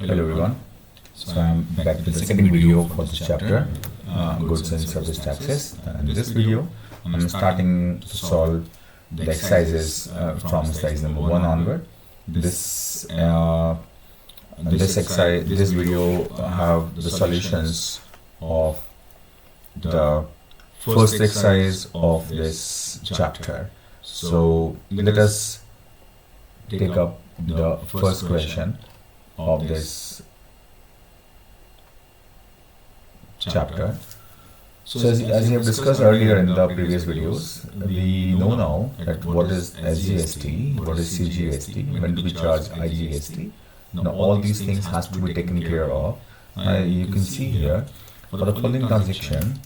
Hello everyone. So I'm back with the second video for this chapter, Goods and Service Taxes. In this video, I'm starting to solve the exercises from exercise number 1 onward. This video have the solutions of the first exercise of this chapter. So let us take up the first question of this chapter. So as we have discussed earlier in the previous videos, we know now that what is SGST, what is CGST, when do we charge IGST. Now all these things has to be taken care of. You can see here for the following transaction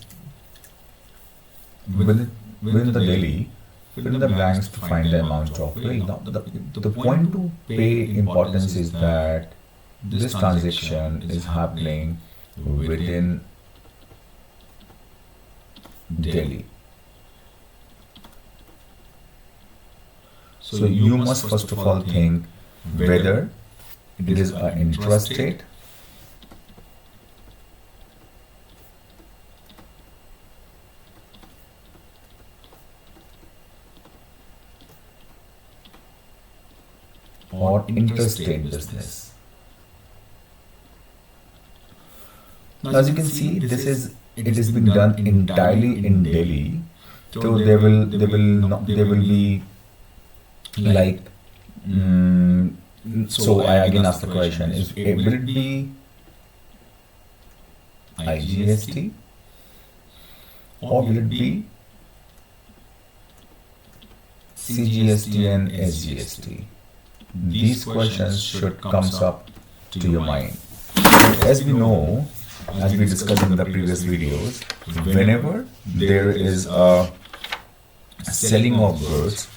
within the daily, fill in the blanks to find the amount of pay. Now the point to pay importance is that this transaction is happening within daily. So you must first of all think whether it is an intrastate or interstate business. Now, as you can see, it has been done entirely in Delhi. So there will be like. So I again ask the question: will it be IGST or will it be CGST and SGST? These questions should come up to your mind. As we know, as we discussed in the previous videos, whenever there is a selling of goods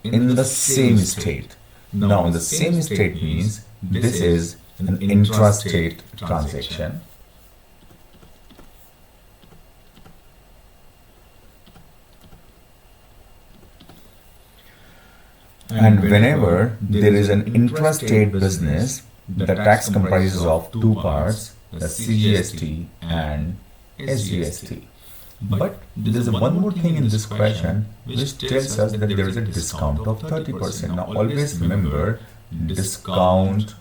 in the same state, now the same state means this is an intrastate transaction. And whenever there is an intrastate business, the tax comprises of two parts, the CGST and SGST. But there is one more thing in this question which tells us that there is a discount of 30%. Now always remember, discount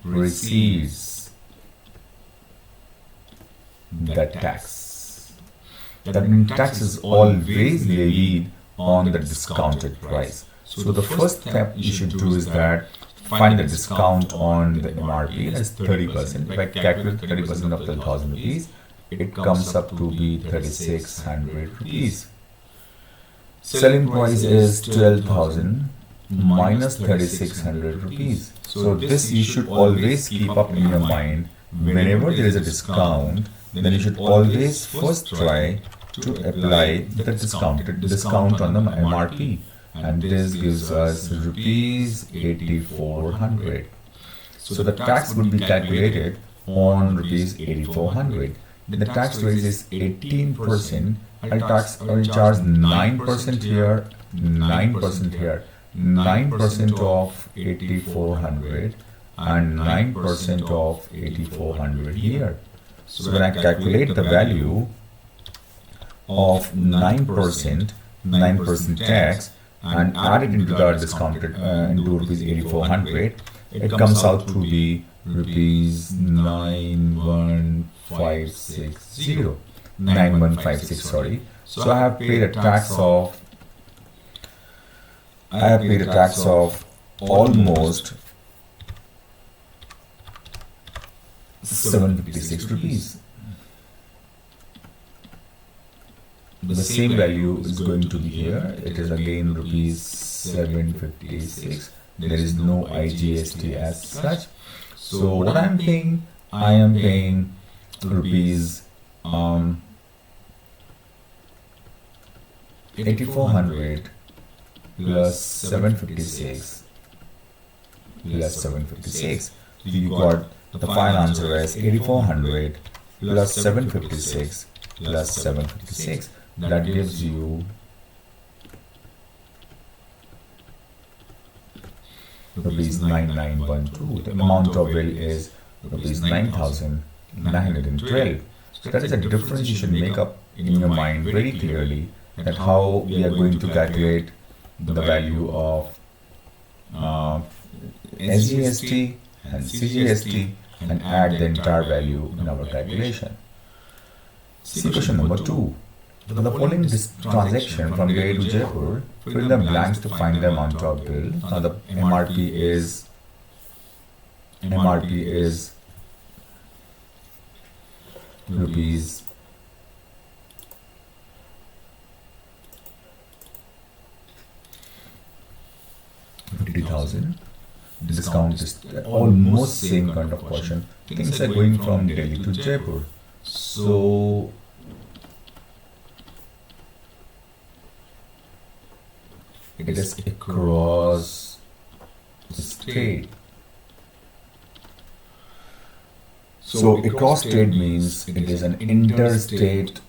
receives the tax. That means tax is always levied on the discounted price. So the first step you should do is that find the discount on the MRP as 30%. If I calculate 30% of 12,000 rupees, it comes up to be 3,600 rupees. Selling price is 12,000 minus 3,600 rupees. So this you should always keep up in your mind. Whenever there is a discount, then you should always first try to apply the discount on the MRP, and this gives us rupees 8,400. So the tax would be calculated on rupees 8,400. The tax rate is 18%. I'll charge 9% here, 9% here, 9% of 8,400 and 9% of 8,400 here. So when I calculate the value of 9% tax and add it into the discounted into rupees 8,400, it comes out to be rupees 9156. Sorry. So I have paid a tax of almost 756 rupees. The same value is going to be here. It is again rupees 756. There is no IGST as such. So what I am paying rupees 8,400 plus 756 plus 756. So you got the final answer as 8,400 plus 756 plus 756. That gives you rupees 9912. The amount of bill is rupees 9,912. So that is a difference you should make up in your mind very clearly, that how we are going to calculate the value of SGST and CGST and add the entire value in our calculation. See question number 2. The following transaction from Delhi to Jaipur, fill in the blanks to find the amount of bill. Now the MRP is rupees 50,000. Discount is almost same kind of question. Things are going from Delhi to Jaipur. So it is across the state. So across state means it is an interstate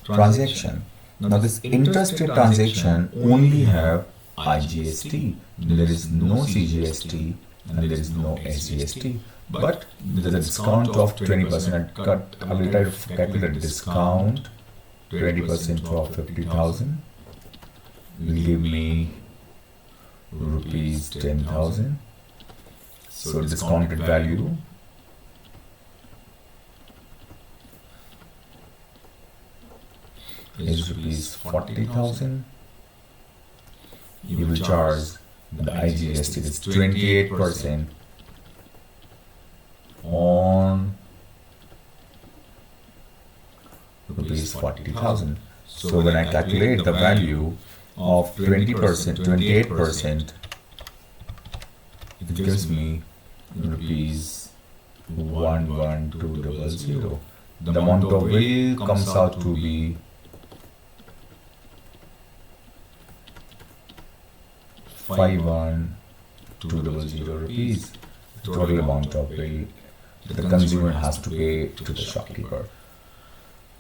transaction. Now this interstate transaction only have IGST. There is no CGST and there is no SGST. But there is a discount of 20%. I will try to calculate the discount. 20% of 50,000 will give me rupees 10,000. So discounted value is rupees 40,000. You will charge the IGST is 28% on rupees 40,000. So when I calculate the value of 20%, 28%, it gives me rupees 11200. The amount of bill comes out to be 51200 rupees. Total amount of bill the consumer has to pay to the shopkeeper,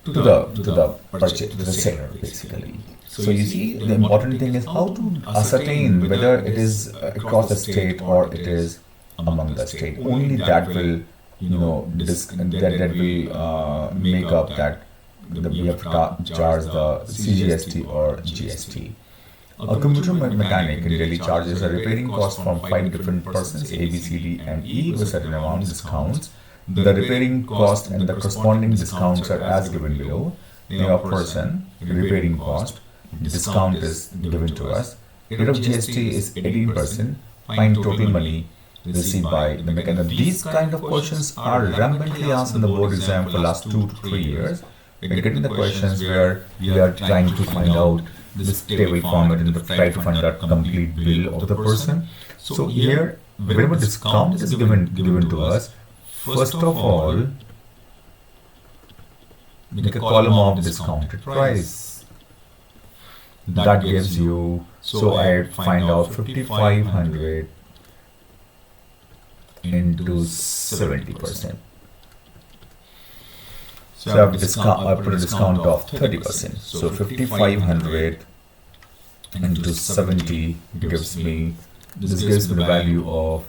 to the seller basically. So you see, the important thing is how to ascertain whether it is across the state or it is among the state. Only that will, that will make up that we have to charge the CGST or GST. A computer mechanic in Delhi charges a repairing cost from 5 different persons, A, B, C, D, and E, with certain amount discounts. The repairing cost and the corresponding discounts are as given below. Name of person, repairing cost, discount is given to us. Rate of GST is 18%. Find total money received by the mechanic. These kind of questions are rampantly asked in the board exam for the last 2 to 3 years. We're getting the questions where we are trying to find out this table format and try to find out complete bill of the person. So here, whenever discount is given to us, first of all, make a column of discounted price. That gives you, so I find out 5,500 into 70%. So I have I put a discount of 30%. So 5,500 into 70 gives me, this gives me the value of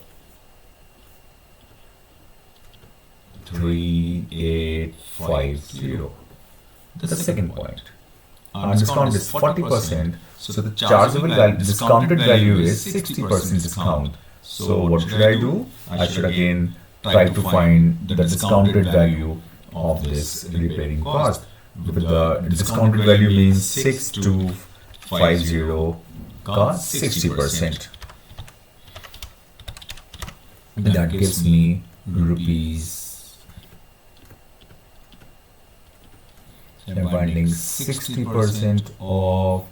3850. The second point. Our discount is 40%. So the chargeable value, discounted value is 60% discount. So what should I do? I should again try to find the discounted value of this repairing cost. With the discounted value means 6250 cost 60%. That gives me rupees. I'm finding 60% of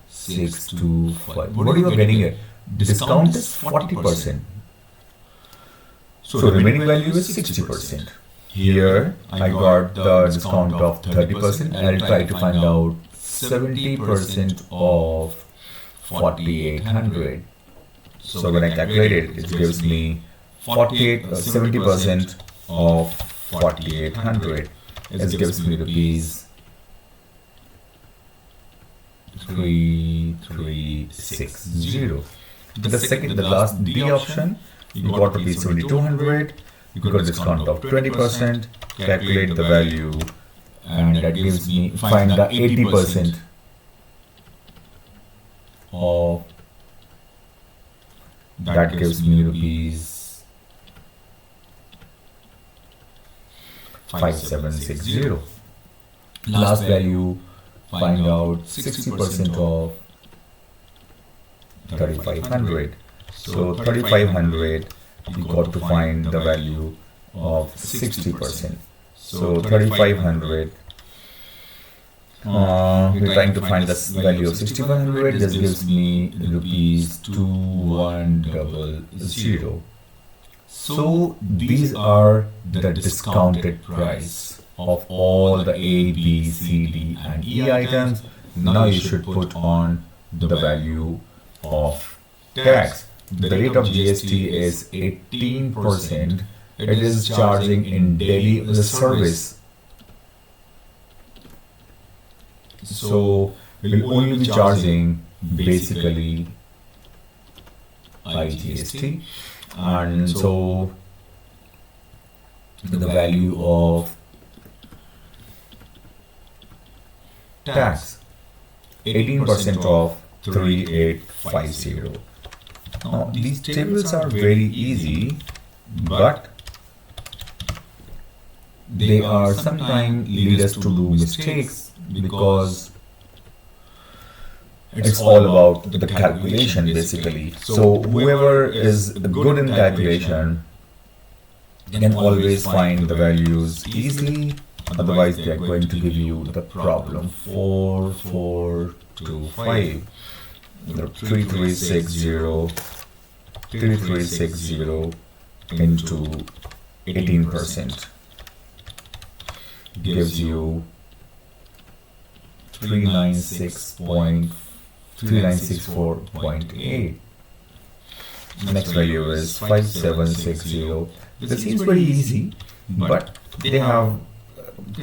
625. What are you getting here? Discount is 40%. So remaining value is 60%. Here I got the discount of 30%. I'll try to find out 70% of 4,800. So when I calculate it, it gives me 70% of 4,800. it gives me rupees 3360. The last D option, you got rupees 7200, you got a discount of 20%, calculate the value, and that gives me, find the 80% of, that gives me rupees 5760. Last value, find out 60% of 3500. So 3500, you got to find the value of 60%. So 3500, we're trying to find the value of 6500. This gives me rupees 2100. So these are the discounted price of all the A, B, C, D and E items. Now you should put on the value of tax. The rate of GST is 18%. It is charging in daily service. So we'll only be charging basically IGST, and so the value of tax 18% of 3850. Now these tables are very easy, but they are sometimes lead us to do mistakes because it's all about the calculation basically. So whoever is good in calculation can always find the values easily, otherwise they are going to give you the problem 4425, the 3360 into 18% gives you 3964.8. Next value is 5760. This seems very easy, but they have a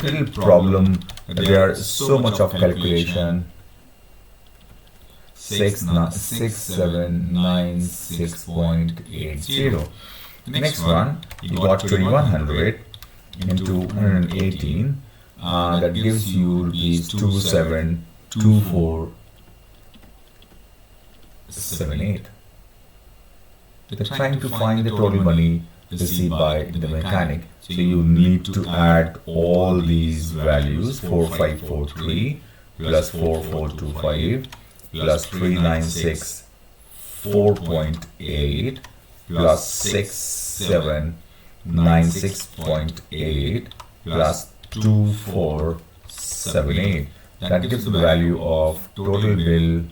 little problem. There are so much of calculation. 6796.80. Next one, you got 2100 into 118. That gives you rupees 272478. They're trying to find the total money received by the mechanic. So you need to add all these values, 4543 plus 4425 plus 3964.8 plus 6796.8 plus 2478. That gives the value of total bill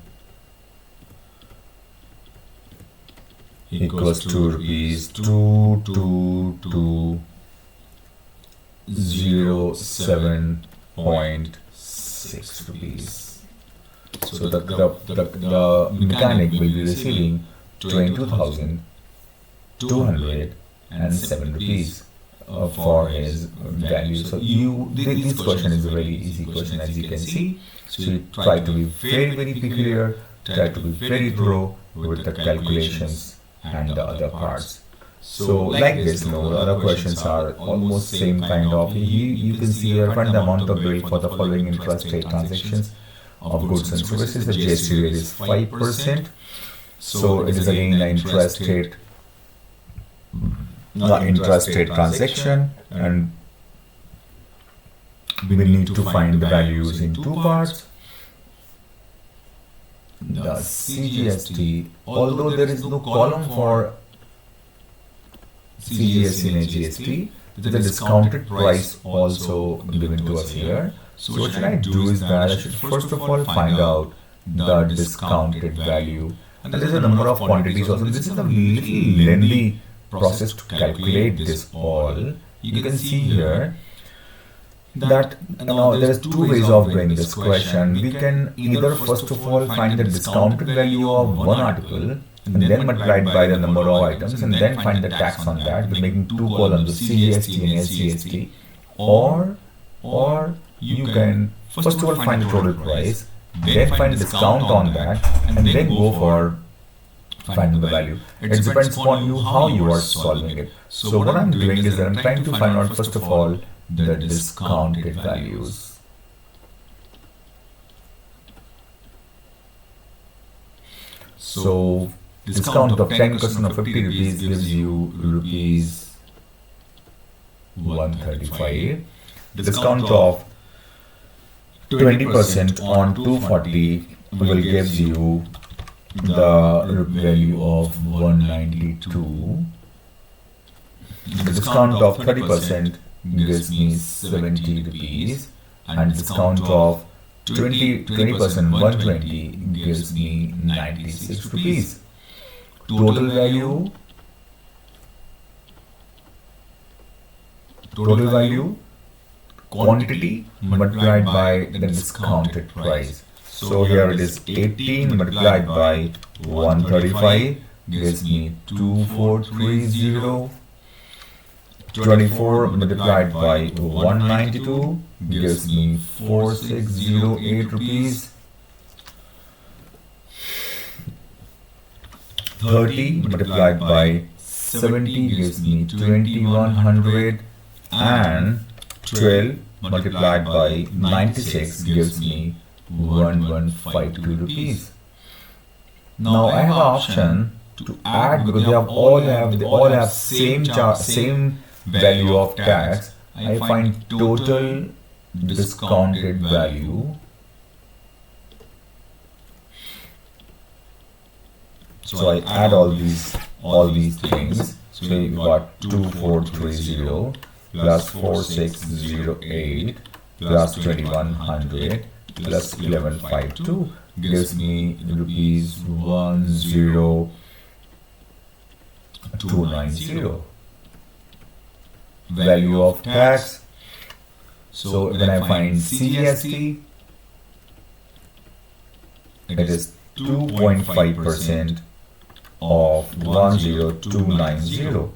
equals to rupees 2207.6 rupees. So the mechanic will be receiving 22,207 rupees for his value. So this question is a very easy question, as you can see. So you try to be very peculiar, try to be very thorough with the calculations and the other parts. So like this, the other questions are almost same kind of. You can see here, find the amount of bill for the following intrastate transactions of goods and services. The GST rate is 5%. So it is again an intrastate transaction, and we need to find the values in two parts. The CGST, although there is no column for CGST and GST, there is a discounted price also given to us here. So what should I do is that I should first of all find out the discounted value, and there is a number of quantities also. This is a little lengthy process to calculate this all. You can see here that there is two ways of doing this question. We can either first of all find the discounted value of one article and then multiply it by the number of items and then find the tax on that. We're making two columns, CGST and SGST, or or you can first of all find the total price, then find discount on that, and then go for finding the value. It depends upon you how you are solving it. So what I'm doing is that I'm trying to find out first of all the discounted values. So discount of 10% of 50 rupees gives you rupees 135. Discount of 20% on 240 will give you the value of 192. The discount of 30% gives me 70 rupees, and discount of 20% 120 gives me 96 rupees. Total value quantity multiplied by the discounted price. So here it is 18 multiplied by 135 gives me 2430. 24 multiplied by 192 gives me 4608 rupees. 30 multiplied by 70 gives me 2100, and 12 multiplied by 96 gives me 1152 rupees. Now I have an option to add, because they all have same value of tax. I find total discounted value. So I add all these things. So you got 2430 plus 4608 plus 2100 plus 1152 gives me rupees 10290. Value of tax. So when I find CGST, it is 2.5% of 10290.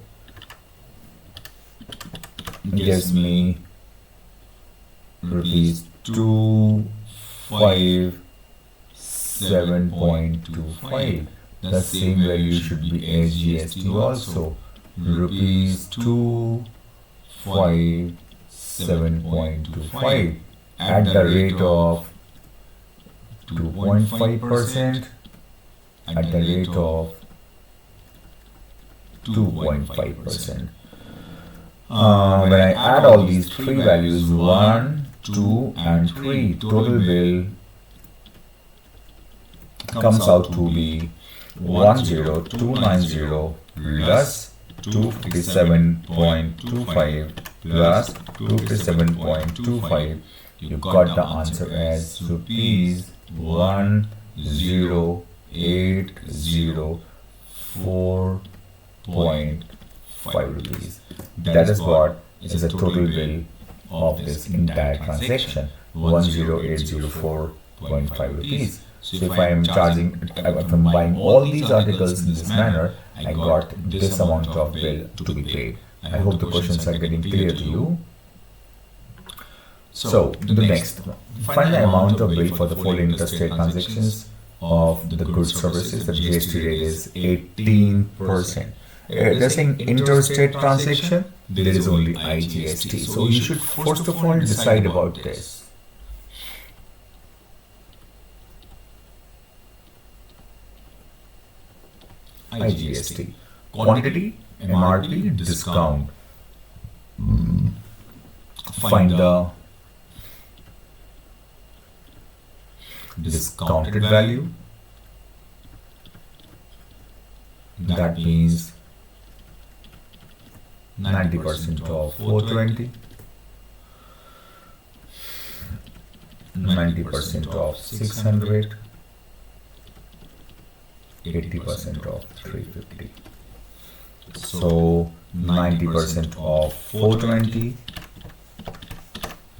Gives me rupees 257.25. The same value should be SGST also. Rupees 257.25 at the rate of 2.5%, at the rate of 2.5%. When I add all these three values, 1, 2 and 3, total bill comes out to be 10290 plus 257.25 plus 257.25. You got the answer as rupees 10804.5 rupees. That is what is the total bill of this entire transaction, 10804.5 rupees. So if I am buying all these articles in this manner, I got this amount of bill to be paid. I hope the questions are getting clear to you. So the next, find the amount of bill for the following interstate transactions of the goods services. The GST rate is 18%. They're saying interstate transaction, there is only IGST. So you should first of all decide about this. IGST, quantity, MRP, discount. Find the discounted value. That means 90% of 420, 90% of 600, 80% of 350. So 90% of 420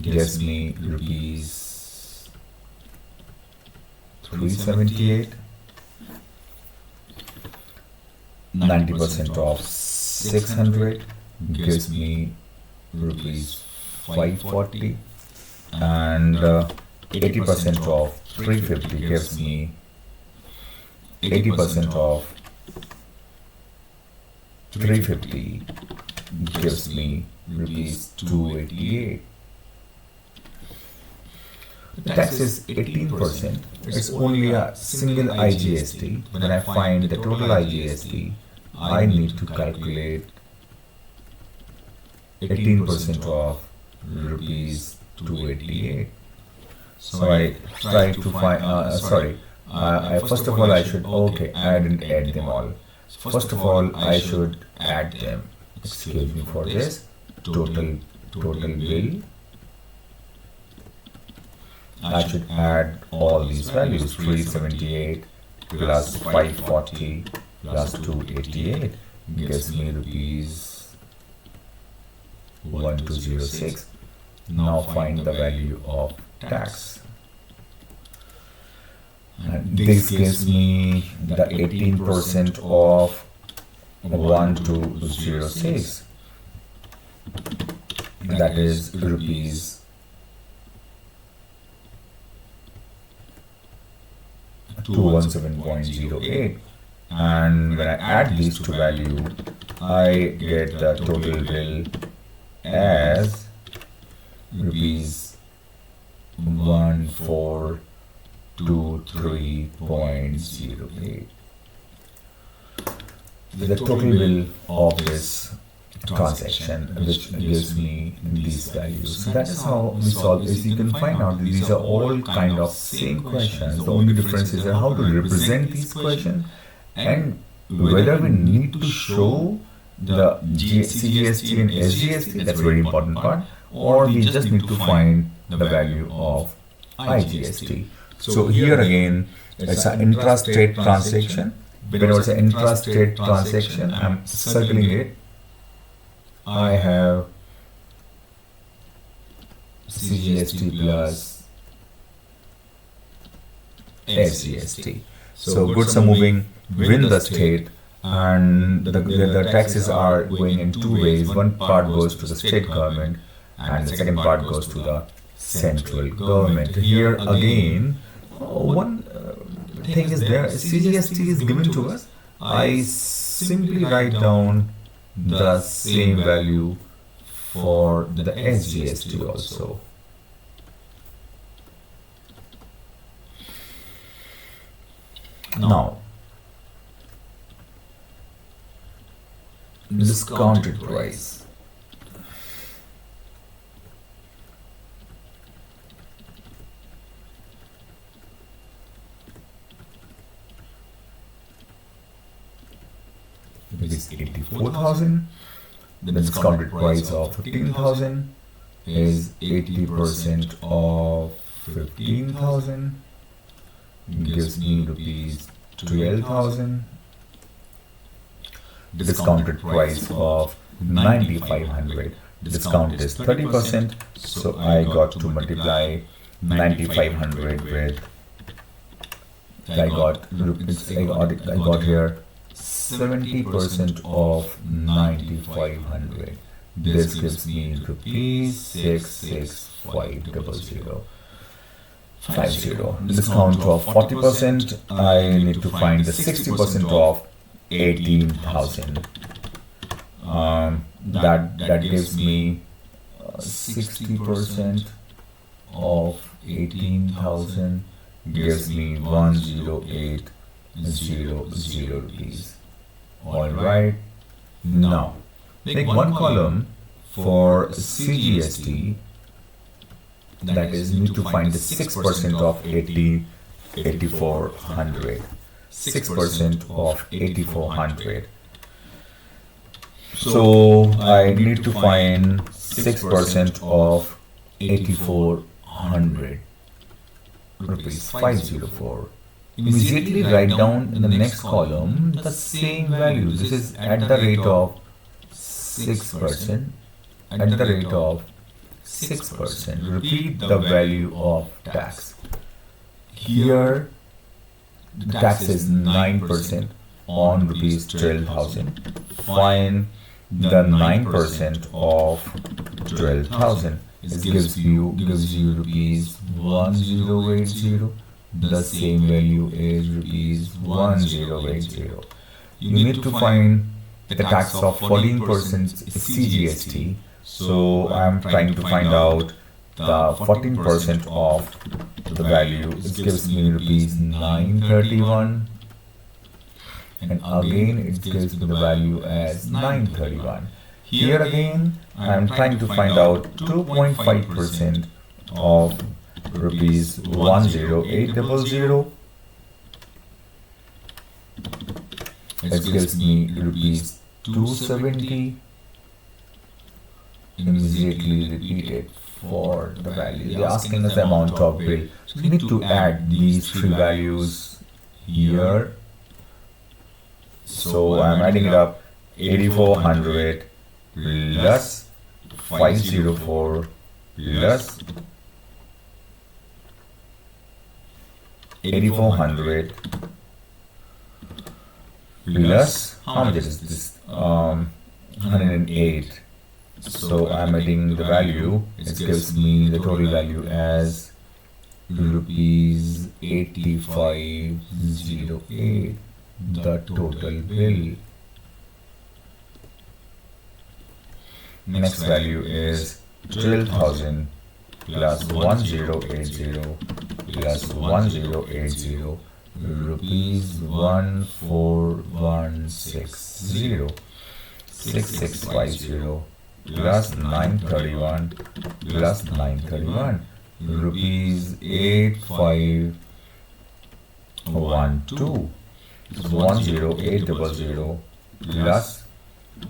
gives me rupees 378. 90% of 600 gives me rupees 540. and 80% of 350 gives me 80% of 350 gives me rupees 288. The tax is 18%. It's only a single IGST. When I find the total IGST, I need to calculate 18% of rupees 288. So I try to find, first of all I should, I didn't add them all. First of all I should add them. Excuse me for this. Total bill. I should add all these values. 378 plus 540 plus 288 gives me rupees 1206. Now find the value of tax. And this gives me the 18% of 1206. That is rupees 217.08. And when I add these two values, I get the total bill as rupees 1423.08. The total bill of this transaction, which gives me these values. So that is how we solve this. You can find out these are all kind of same questions. The only difference is how to represent these questions and whether we need to show the CGST and SGST, that's a very important part, or we just need to find the value of IGST. So here again, it's an intra-state transaction. When it's an intra-state transaction, I'm circling it. I have CGST plus SGST. So goods are moving within the state, and the taxes are going in two ways. One part goes to the state government and the second part goes to the central government. Here again, one thing is there, CGST is given to us. I simply write down the same value for the SGST also. Now, discounted price. It is 84,000. The discounted price of 15,000 is 80% of 15,000. Gives me rupees 12,000. The discounted price of 9,500. The discount is 30%, so I got to multiply 9,500 with. I got here 70% of 9,500. This gives me rupees 66500. 50. Discount of 40%. I need to find the 60% of 18,000. That gives me 60% of 18,000 gives me 10800 rupees. Alright, now make one column for CGST, that is, you need to find the 6% of 8,400. 6% of 8,400. So I need to find 6% of 8,400 rupees, 504. Immediately write down in the next column the same value. This is at the rate of 6%. At the rate of 6%. Repeat the value of tax. Here the tax is 9% on rupees 12,000. Find the 9% of 12,000. it gives you rupees 1080. The same value is rupees 1080. You need to find the tax of 14% CGST. So I'm trying to find out the 14% of the value. It gives me rupees 931. And again it gives me the value as 931. Here again I am trying to find out 2.5% of rupees 10800. It gives me rupees 270. Immediately repeat it for the value. They are asking us the amount of bill. So we need to add these three values here. So I'm adding it up. 8400 plus 504 plus 8400 plus how much is this? 108. So I'm adding the value. It gives me the total value as rupees 8508. The total bill. Next value is 12,000 plus 1080 plus 1080 rupees 14160 6650 plus 931 plus 931 rupees 8512 10800 plus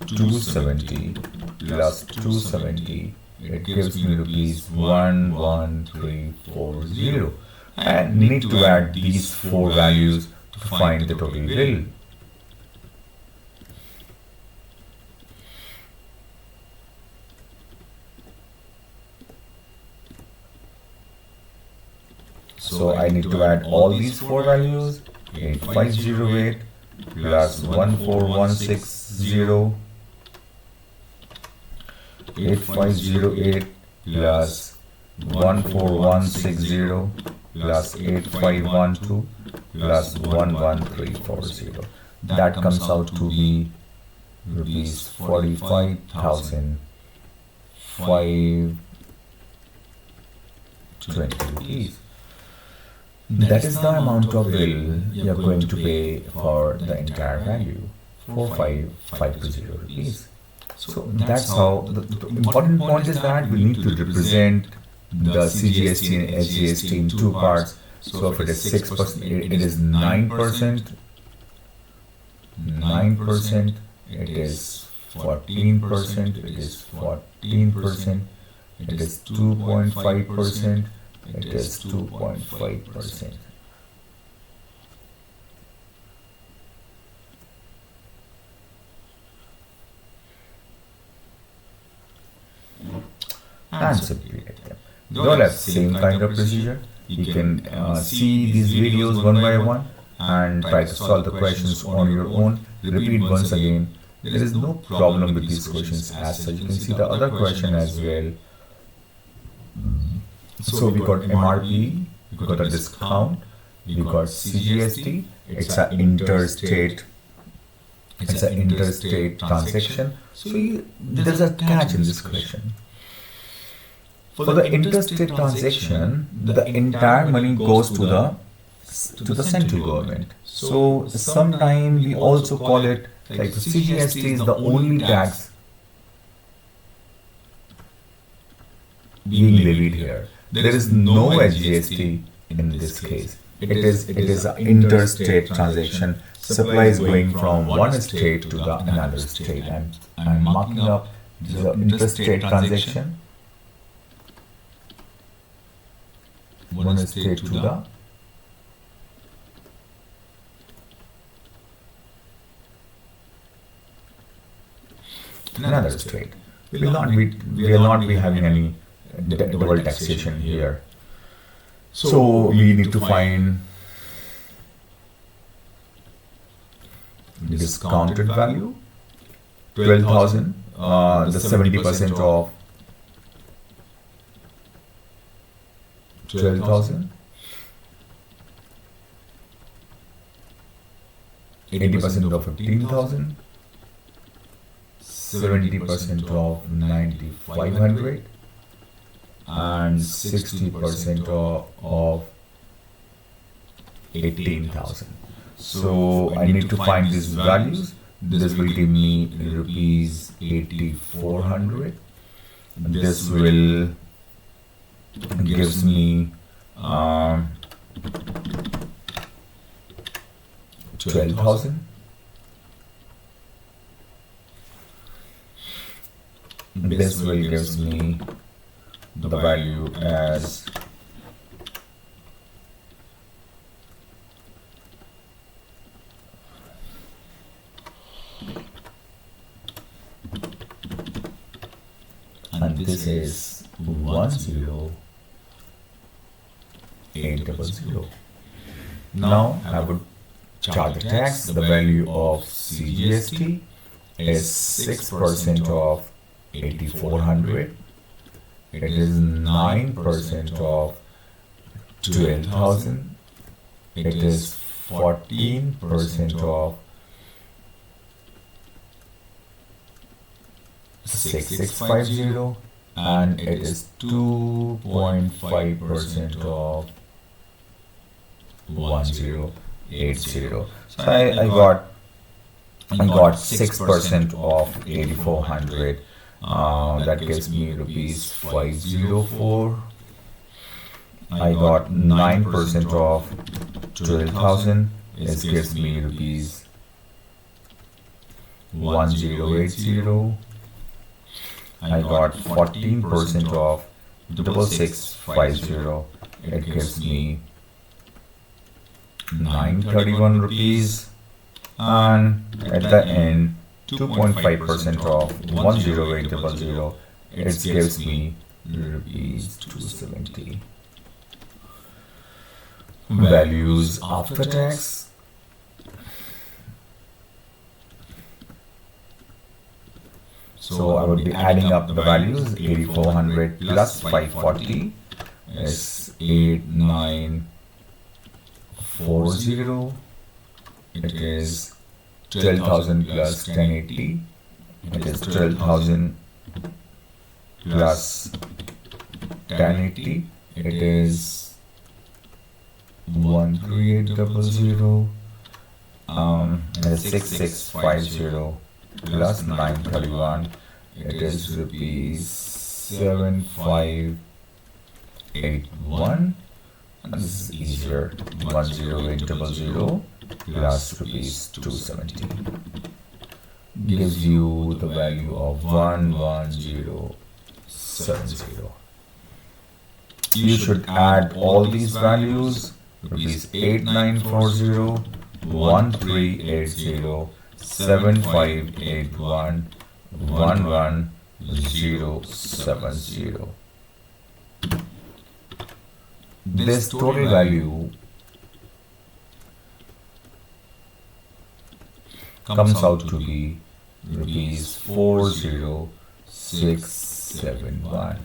270 plus 270. It gives me rupees 11340. And need to add these four values to find the total bill. So I need to add all these four values. 8508 plus 14160, 8508 plus 14160 plus 8512 plus 11340. That comes out to be rupees 45,520 rupees. That is the amount of bill you are going to pay for the entire value, 45,520 rupees. So that's how the important point is that we need to represent the CGST and SGST in two parts. So if it is 6%, it is 9%, 9%, it is 14%, it is 14%, it is 2.5%, it is 2.5%. And simply like that. They all have same kind of procedure. You can see these videos one by one and try to solve the questions on your own. Repeat once again. There is no problem with these questions as such. You can see the other question as well. So we got MRP, we got a discount, we got CGST. It's an interstate. It's an interstate transaction. So there's a catch in this question. For the interstate transaction, the entire money goes to the central government. So sometimes we also call it like the CGST is the only tax being levied here. There is no SGST in this case. It is an interstate transaction. Supply is going from one state to the another state. I'm marking up the interstate transaction. One state to the another state. We will not be having any double taxation here. So we need to find discounted value 12,000, the 70% of 12,000. 80% of 15,000. 70% of 9,500. And 60% of 18,000. So I need to find these values. This will give me rupees 8,400. This will gives me 12,000. This will gives me the value as and this is 10800. Now I would charge the tax. The value of CGST is 6% of 8,400. It is 9% of 12,000. It is 14% of 6,650, and it is 2.5% of 1,080. So I got 6% of 8,400. That gives me rupees 504. I got 9% of 12,000. This gives me rupees 1,080. I got 14% of 6,650. It gives me 931 rupees. And at the end, 2.5% of 10800. It gives me rupees 270. Values after tax. So I would be adding up the values. 8,400 plus 540 is 8,940. It is 12,000 plus 1080. It is 12,000 plus 1080. It is 13800. It is 6650 plus 931. It is rupees 7581. This is easier. 10800 plus rupees 270 gives you the value of 11070. You should add all these values: rupees 8940, 1380, 7581, 11070. This total value comes out to be rupees 40671.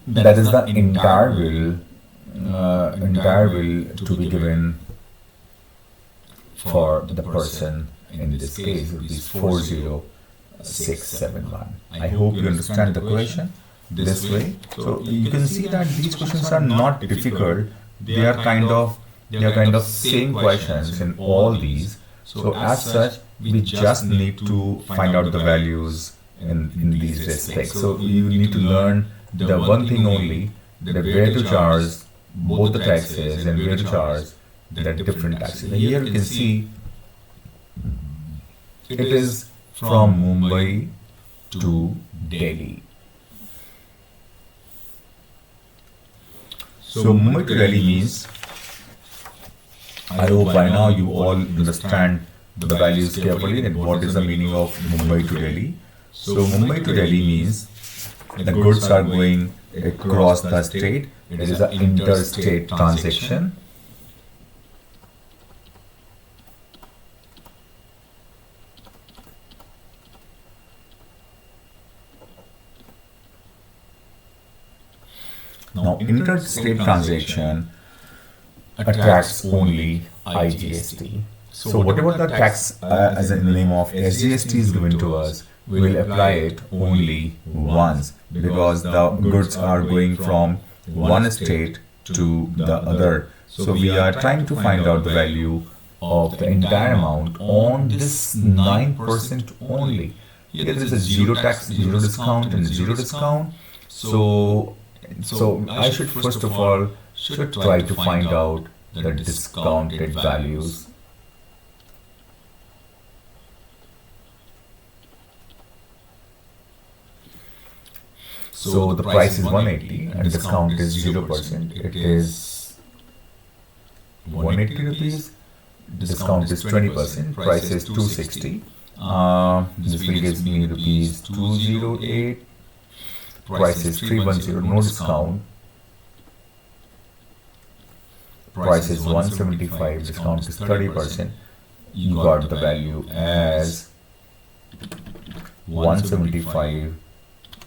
That is the entire bill to be given for the person, in this case rupees 40671. I hope you understand the question this way. So you can see that these questions are not difficult. They are kind of same questions in all these. So as such, we just need to find out the values in these respects. So you need to learn the one thing only, that where to charge both the taxes and where to charge the different taxes. Here you can see it is from Mumbai to Delhi. So Mumbai to Delhi means, I hope by now you all understand the values carefully, and what is the meaning of Mumbai to Delhi. So Mumbai to Delhi means the goods are going across the state. It is an interstate transaction. Now, interstate transaction attracts only IGST. So whatever the tax as in the name of SGST is given to us, we will apply it only once, because the goods are going from one state to the other. So we are trying to find out the value of the entire amount on this 9% only. Here there is a zero tax, zero discount, and zero discount. So I should first of all try to find out the discounted values. So the price is 180 and discount is 0%. It is 180 rupees. Discount is 20%. Price is 260. This will give me rupees 208. Price is 310. No discount. Price is 175. Discount is 30%. You got the value as 175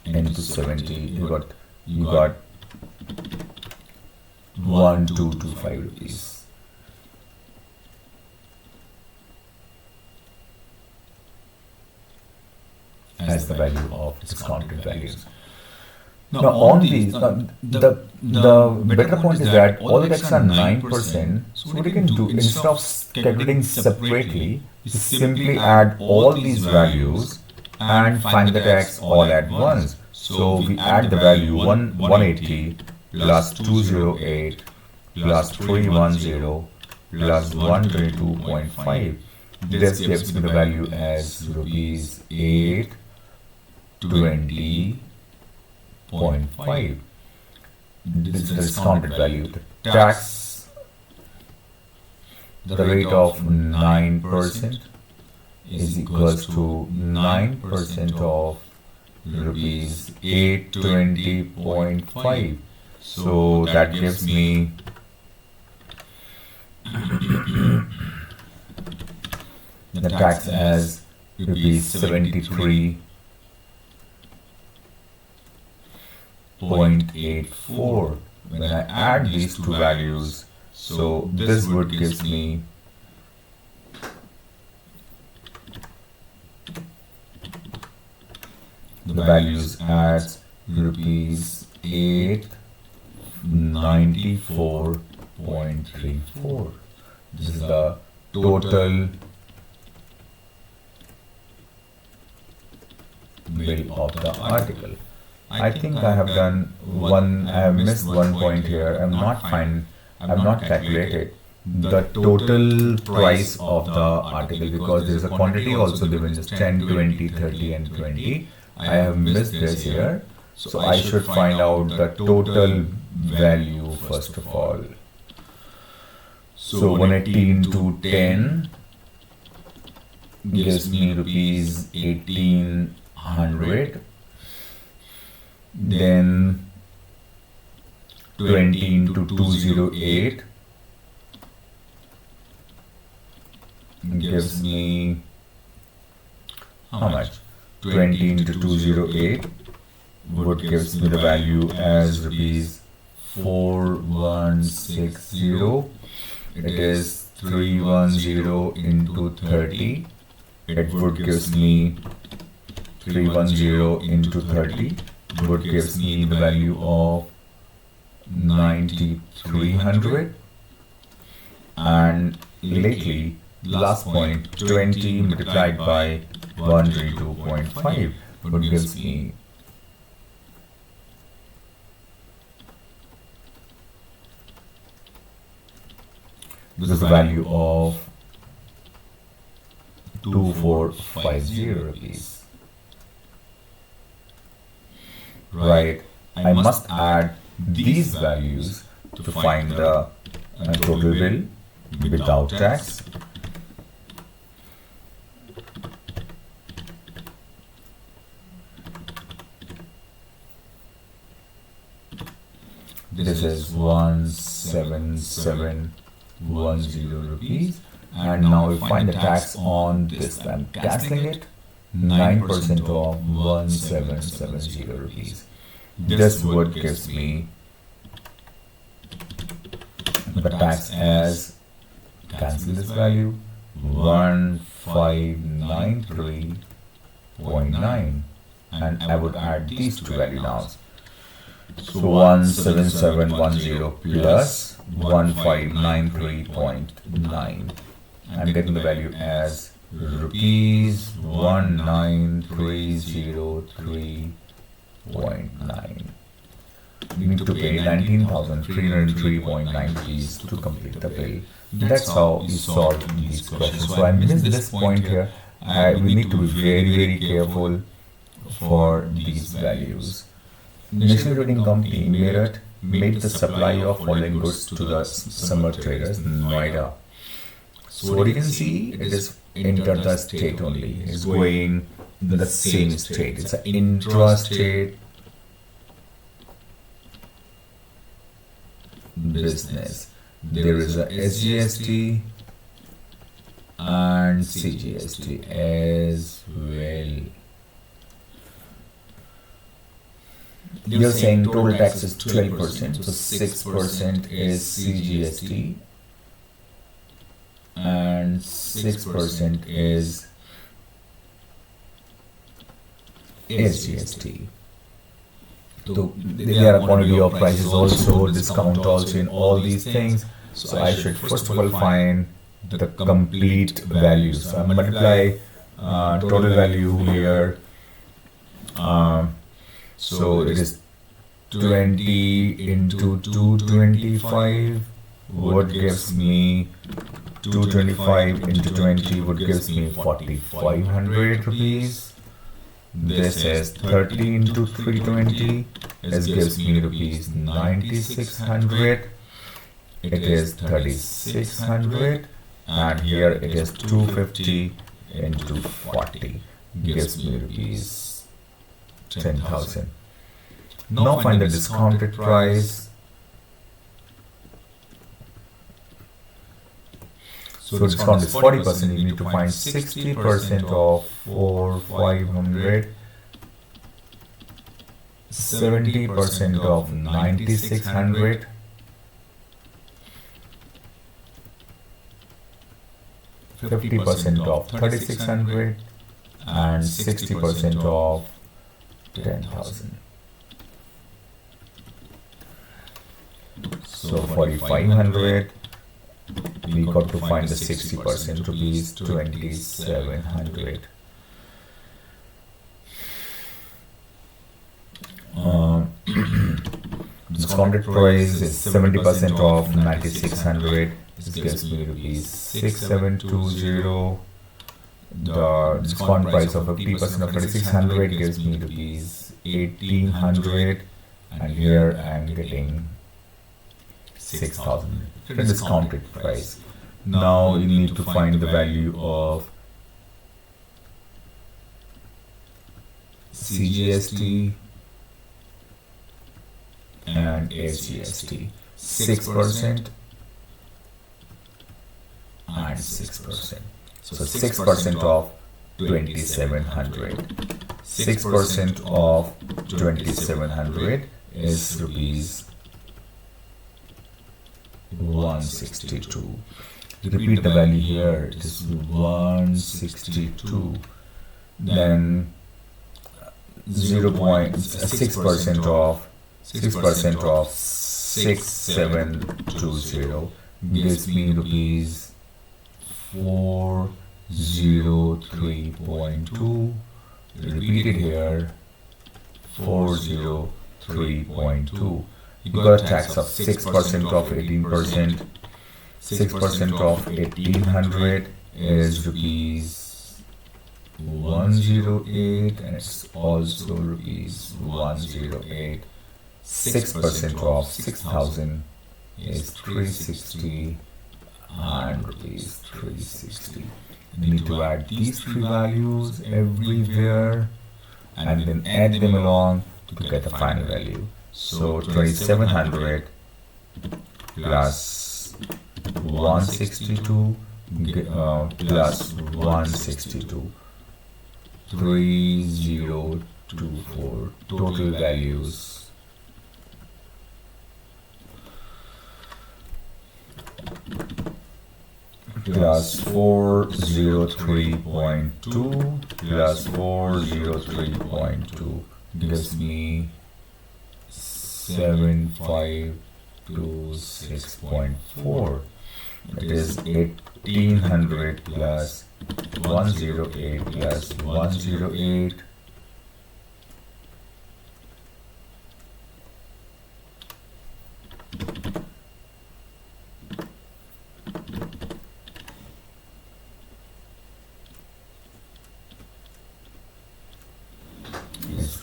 into 70. You got 1225 rupees. As the value of discounted values. Now on these, the better point is that all the taxes are 9%. So what you can do, instead of calculating separately, you simply add all these values and find the tax all at once. So we add the value 180 plus 208 plus 310 plus 122.5. This gives me the value as rupees 820.5. This is the discounted value. The tax, the rate of 9% is equals to 9% of rupees 820.5. So that gives me the tax as rupees 73.84. When I add these two values, so this would gives me the values as rupees 894.34. This is the total bill of the article. I think I have done one, I have missed one point here. I have not calculated the total price of the article, because there is a quantity also given, just 10, 20, 30 and 20. I have missed this here. So I should find out the total value first of all. So 180 into 10 gives me rupees 1800. Then 20 into 208 gives me how much? 20 into 208 would gives me the value as rupees 4160. It is 310 into 30. It would gives me 310 into 30 would gives me the value of 9300. And lately, last point, 20 multiplied by 132.5 would gives me this is the value of 2450 rupees. Right, I must add these values to find the total bill without tax. This is 17710 rupees, and now we find the tax on this. I'm cancelling it. 9% of 1770 rupees. This would gives me the tax as, cancel this value, 1593.9, and I would add these two value now. So 17710 plus 1593.9. I'm getting the value as rupees 19303.9. We need to pay 19,303.9 rupees to complete the bill. That's how you solve these questions. So I missed this point here. We need to be very careful for these values. National Trading Company made the supply of following goods to the summer traders in Noida. So what you can see, it is enter the state only. It's going in the same state. It's an intra-state business. There is a SGST and CGST as well. You're saying total tax is 12%, so 6% is CGST and 6% is SGST. So there are quantity of prices also, discount also in all these things. So I should first of all find the complete values. So I multiply total value here. So it is 20 into 225, what gives me 225 into 20, what gives me 4,500 rupees. This is 30 into 320, this gives me rupees 9,600. It is 3,600, and here it is 250 into 40, gives me rupees 10,000. Now find the discounted price. So discount is 40%. You need to find 60% of 4,500, 70% of 9,600, 50% of 3,600, and 60% of 10,000. So 4,500, we got to find the 60%, rupees 2,700. Discounted price is 70% of 9,600. This gives me rupees 6,720. The discount price of 50% of 3,600 gives me rupees 1,800, and here I am getting 6,000. The discounted price. Now you need to find the value of CGST and SGST. 6% and 6%. So 6% of 2,700. 6% of 2,700 is rupees 162. Repeat the value here. It is 162. Then 0.6% of 6,720 gives me rupees 403.2. Repeat it here. 403.2. You got a tax of 6% of 18%. 6% of 1,800 is rupees 108, and it's also rupees 108. 6% of 6,000 is 360 and rupees 360. You need to add these three values everywhere and then add them along to get the final value. So 2,700 plus 162 plus 162, 3024 total values plus 403.2 plus 403.2 gives me 7526.4. It is 1800 plus 108 plus 108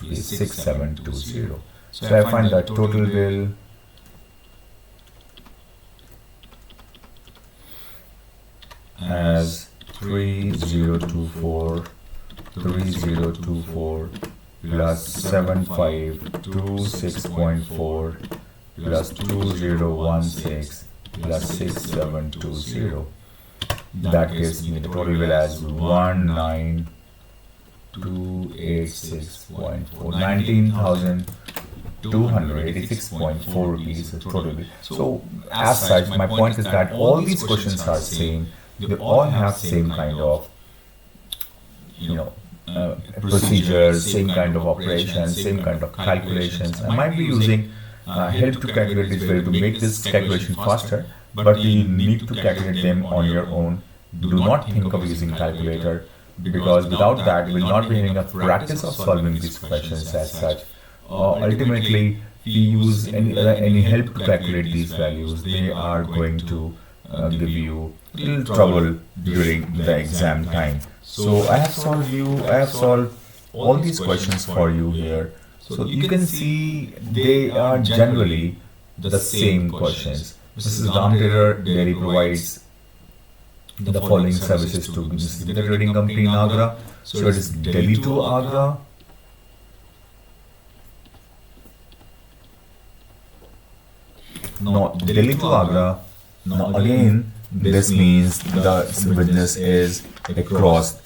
is 6720. So I find that total bill as 3024 plus 7526.4 plus 2016 plus 6720. That gives me the total bill as 19286.4, 19,286.4 rupees total bill. So as such, my point is that all these questions are same. They all have same kind of procedures, same kind of operations, same kind of calculations. I might be using help to calculate this value to make this calculation faster, but you need to calculate them on your own. Do not think of using calculator, because without that you will not be having a practice of solving these questions as such. Ultimately, if you use any help to calculate these values, they are going to give you little trouble during the exam time. So I have solved all these questions for you here. So you can see they are generally the same questions. Mrs. Ramtera Dairy provides the following services to the trading company in Agra. So it is Delhi to Agra, Delhi to Agra. Now again, this means the business is across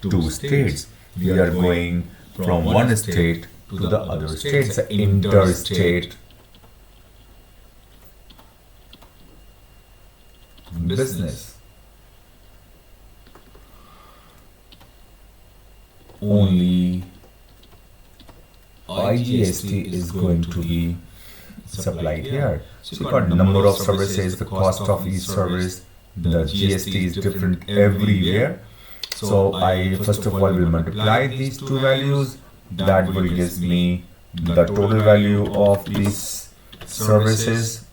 two states. We are going from one state to the other state. It's an interstate business. Only IGST is going to be supplied here. So you got number of services, the cost of each service, the GST is different everywhere. So I first of all will multiply these two values. That will give me the total value of these services.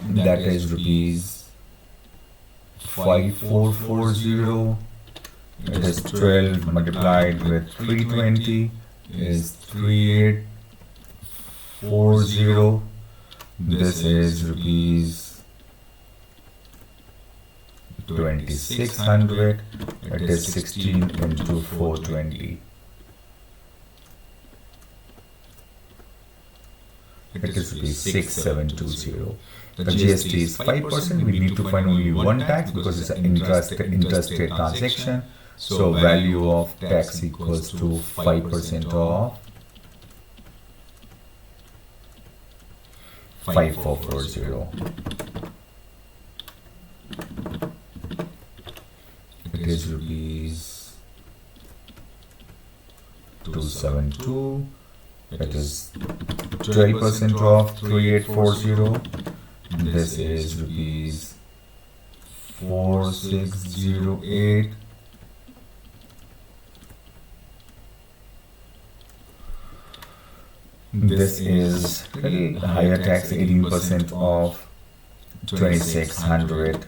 That is rupees 5440. It is 12 multiplied with 320 is 3840. This is rupees 2600. It is 16 into 420. It is rupees 6720. The GST is 5%. We need to find only one tax because it's an interstate transaction. So value of tax equals to 5% of 5440. It is rupees 272. It is 12% of 3840. This is rupees 4608. This is little higher tax, 18% of 2600.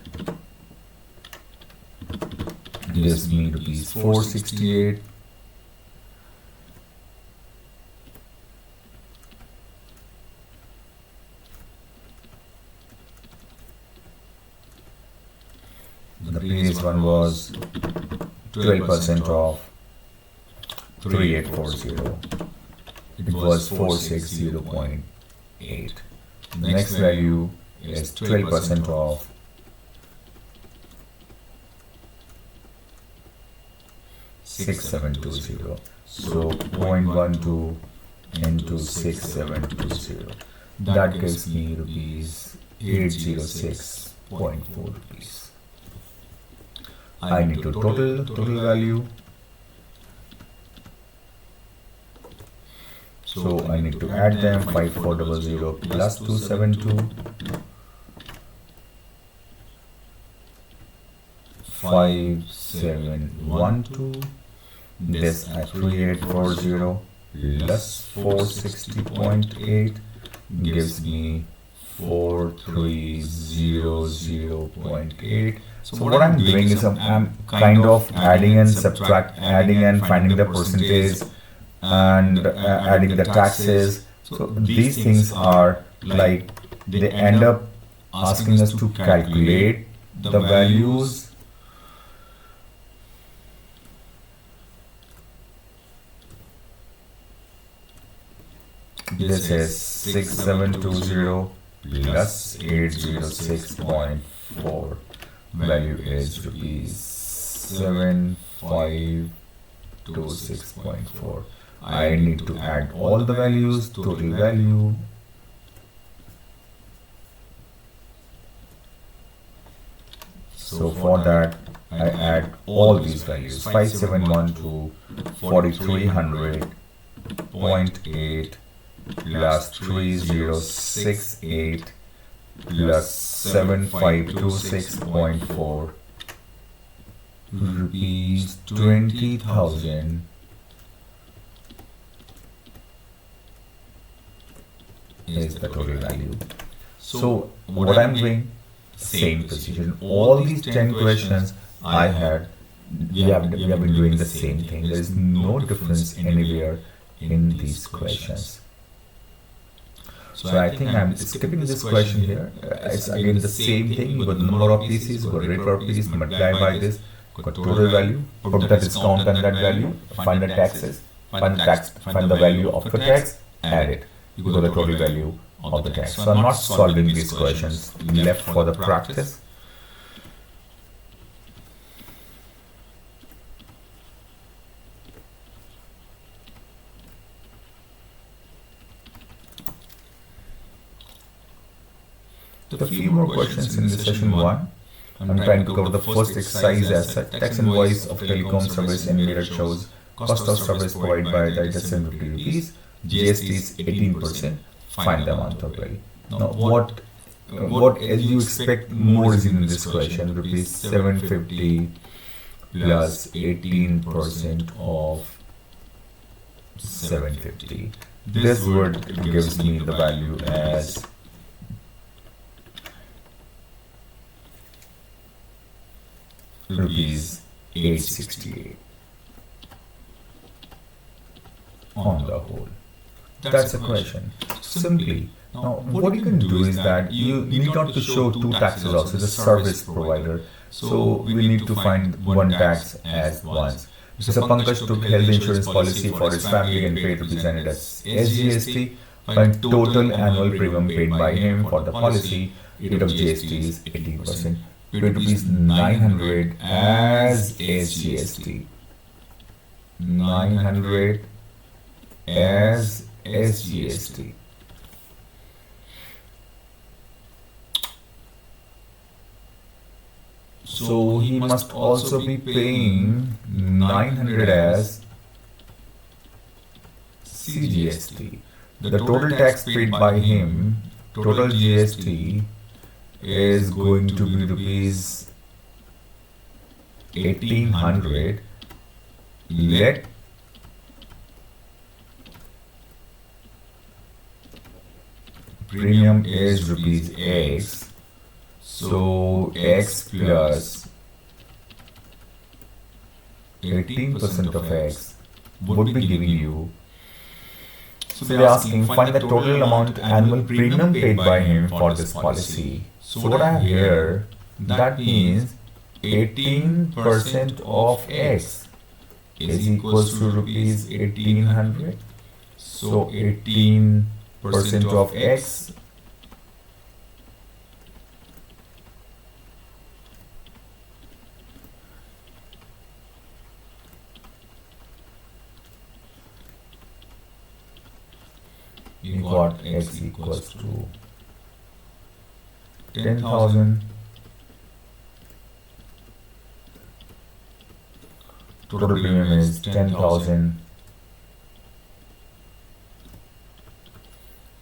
Gives me rupees 468. The previous one was 12% of 3840. It was 460.8. The next value is 12% of 6720. So 0.12 into 6720. That gives me rupees 806.4 rupees. I need to total value. So I need to add them. 5400 plus 272, 5712. This at 3840 plus 460.8 gives me 4300.8. So what I'm doing is I'm kind of adding and finding the percentage and adding the taxes. So these things are like they end up asking us to calculate the values. This is 6720 plus 806.4. Value is rupees 7526.4. I need to add all the values, total value. So for that, I add all these values. 5712, 4300.8 plus 3068 plus 7526.4 rupees 20,000 is the total value. So what I'm doing, same precision. All these 10 questions I had, we have been doing the same thing. There is no difference anywhere in these questions. So I think I'm skipping this question here. It's again the same thing. You got the number of pieces, you got the rate per piece, multiply by this, got total value, put the discount on that value, find the taxes, find the value of the tax, add it. You got the total value of the tax. So I'm not solving these questions, left for the practice. A few more questions in the session 1. I'm trying to cover the first exercise as a tax invoice of telecom service and where it shows cost of service provided by the ICSE rupees. GST is 18%. Find the amount of value. Now, what as you expect more is in this question, rupees 750 plus 18% of 750. This word gives me the value as rupees 868 on the whole. That's a question. Simply, now what you can do is that you need not to show two taxes also, the service provider. So we need to find one tax as once. Mr. Pankaj took health insurance policy for his family and paid represented as SGST. Find total annual premium paid by him for the policy. Rate of GST is 18%. Paid rupees 900 as SGST. 900 as SGST. So he must also be paying 900 as CGST. The total tax paid by him, total GST, is going to be rupees 1800. Let premium is rupees X. So X plus 18% of X would be giving you. So they're asking find the total amount annual premium paid by him for this policy. So what I have here, that means 18% of X is equals to rupees 1800. So 18% of X you got x equals to 10,000. Total premium is 10,000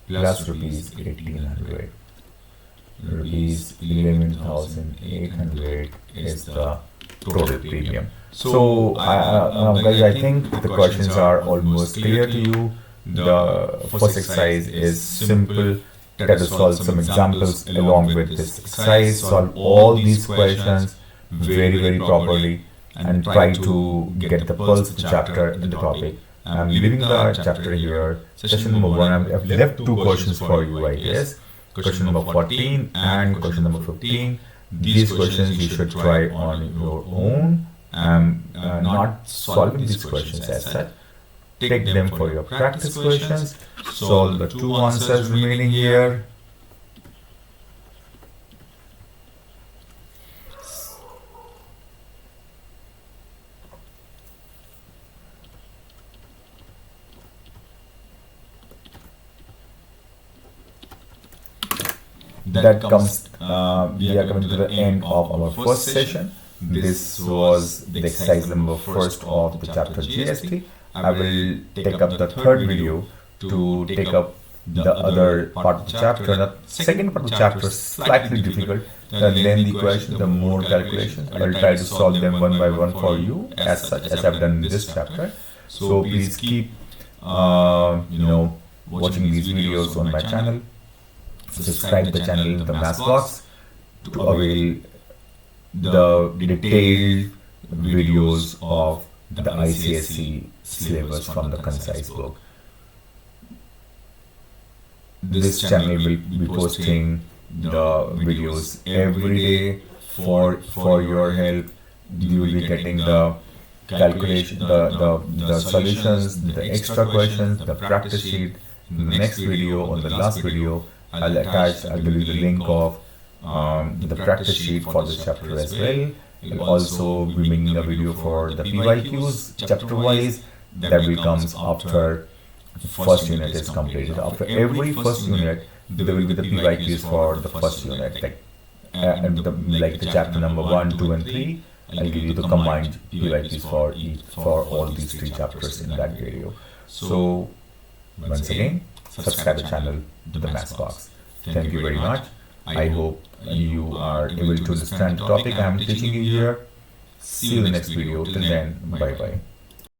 plus rupees 1,800. Rupees 11,800 is the total premium. So, guys, I think the questions are almost clear to you. The first exercise is simple. Try to solve some examples along with this exercise. Solve all these questions very properly and try to get the pulse of the chapter in the topic. I'm leaving the chapter here. Session number 1, I've left 2 questions for you, I guess. Question number 14 and question number 15. These questions you should try on your own. Not solving these questions as such. Take them for your practice questions. Solve the 2 answers remaining here. That comes, we are coming to the end of our first session. This was the exercise number 1 of the chapter GST. I will take up the third video to take up the other part of the chapter. The second part of the chapter is slightly difficult. The lengthy question, the more calculations. I will try to solve them one by one for you as such as I've done in this chapter. So please keep watching these videos on my channel. Subscribe to the channel in the Maths box to avail the detailed videos of the ICSE syllabus from the Concise book. This channel will be posting the videos every day for your help. You will be getting the calculation, the solutions, the extra questions, the practice sheet. In the next video or the last video, I'll give you the link of the practice sheet for this chapter as well. I'll also be making a video for the PYQs chapter wise that will come after the first unit is completed. After every first unit, there will be the PYQs for the first unit, like the chapter number 1, 2, and 3. I'll give you the combined PYQs for all these 3 chapters in that video. So once again, subscribe the channel to the Maths box. Thank you very much. I hope you are able to understand the topic I am teaching you here. See you in the next video. Till then, bye bye.